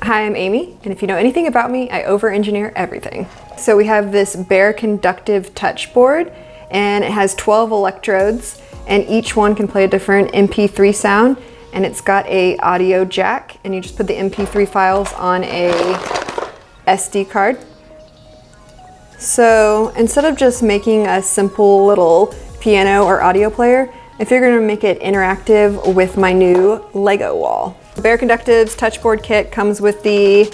Hi, I'm Amy, and if you know anything about me, I over-engineer everything. So we have this bare conductive touch board, and it has 12 electrodes, and each one can play a different MP3 sound, and it's got a audio jack, and you just put the MP3 files on a SD card. So instead of just making a simple little piano or audio player, I figured to make it interactive with my new Lego wall. The Bare Conductive's touchboard kit comes with the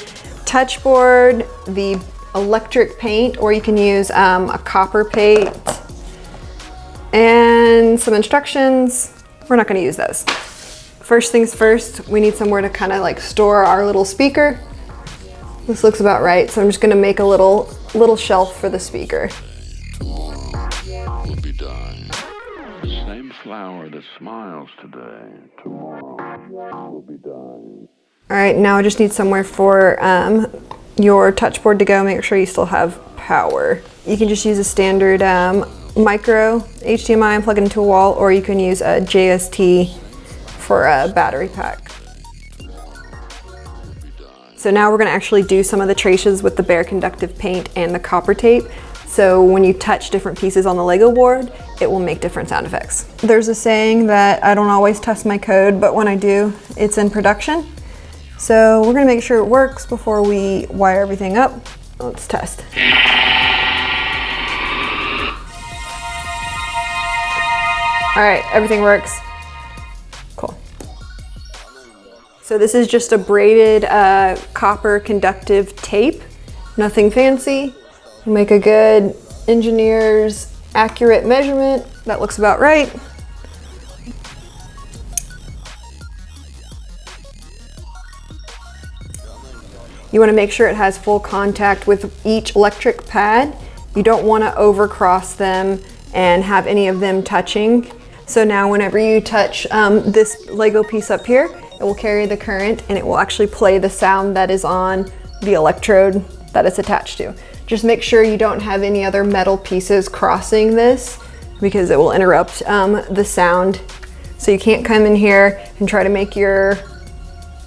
touchboard, the electric paint, or you can use a copper paint, and some instructions. We're not going to use those. First things first, we need somewhere to kind of like store our little speaker. This looks about right, so I'm just going to make a little shelf for the speaker. Tomorrow will be done. The same flower that smiles today, tomorrow will be done. All right, now I just need somewhere for your touchboard to go. Make sure you still have power. You can just use a standard micro HDMI and plug it into a wall, or you can use a JST for a battery pack. So now we're going to actually do some of the traces with the Bare Conductive paint and the copper tape. So when you touch different pieces on the Lego board, it will make different sound effects. There's a saying that I don't always test my code, but when I do, it's in production. So we're going to make sure it works before we wire everything up. Let's test. All right, everything works. Cool. So this is just a braided copper conductive tape, nothing fancy. Make a good engineer's accurate measurement. That looks about right. You want to make sure it has full contact with each electric pad. You don't want to overcross them and have any of them touching. So now whenever you touch this Lego piece up here, it will carry the current and it will actually play the sound that is on the electrode that it's attached to. Just make sure you don't have any other metal pieces crossing this because it will interrupt the sound. So you can't come in here and try to make your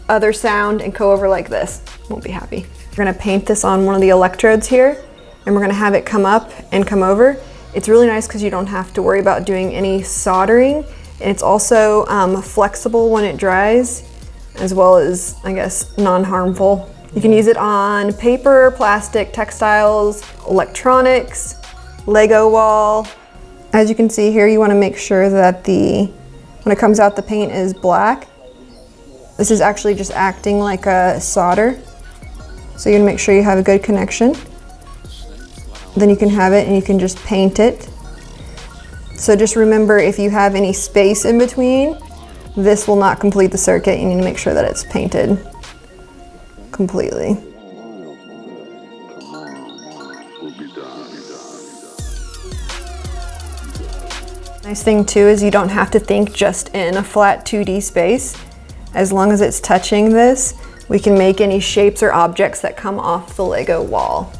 other sound and go over like this. Won't be happy. We're gonna paint this on one of the electrodes here, and we're gonna have it come up and come over. It's really nice because you don't have to worry about doing any soldering. And it's also flexible when it dries, as well as, I guess, non-harmful. You can use it on paper, plastic, textiles, electronics, Lego wall. As you can see here, you want to make sure that when it comes out, the paint is black. This is actually just acting like a solder. So you want to make sure you have a good connection. Then you can have it and you can just paint it. So just remember, if you have any space in between, this will not complete the circuit. You need to make sure that it's painted completely. Nice thing too is you don't have to think just in a flat 2D space. As long as it's touching this, we can make any shapes or objects that come off the Lego wall.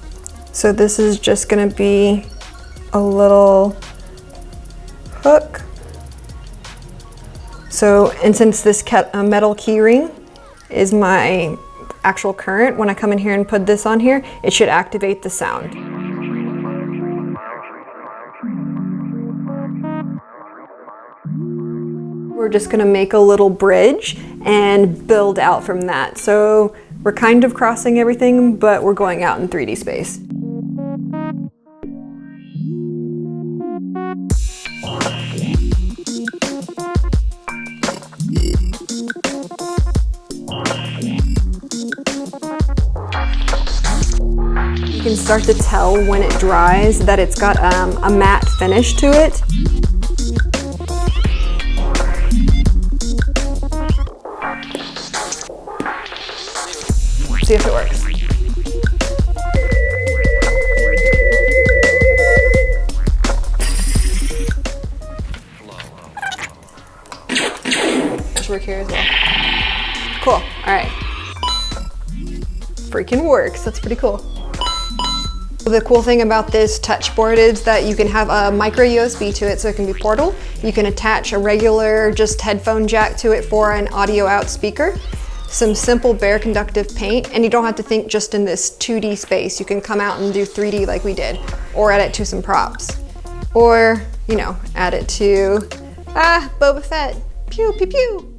So this is just gonna be a little hook. So, and since this metal key ring is my actual current, when I come in here and put this on here, it should activate the sound. We're just gonna make a little bridge and build out from that. So we're kind of crossing everything, but we're going out in 3D space. You can start to tell when it dries that it's got a matte finish to it. See if it works. Should work here as well. Cool, all right. Freaking works, that's pretty cool. The cool thing about this touch board is that you can have a micro USB to it, so it can be portable. You can attach a regular just headphone jack to it for an audio out speaker. some simple bare conductive paint, and you don't have to think just in this 2D space. You can come out and do 3D like we did, or add it to some props, or, you know, add it to, Boba Fett, pew, pew, pew.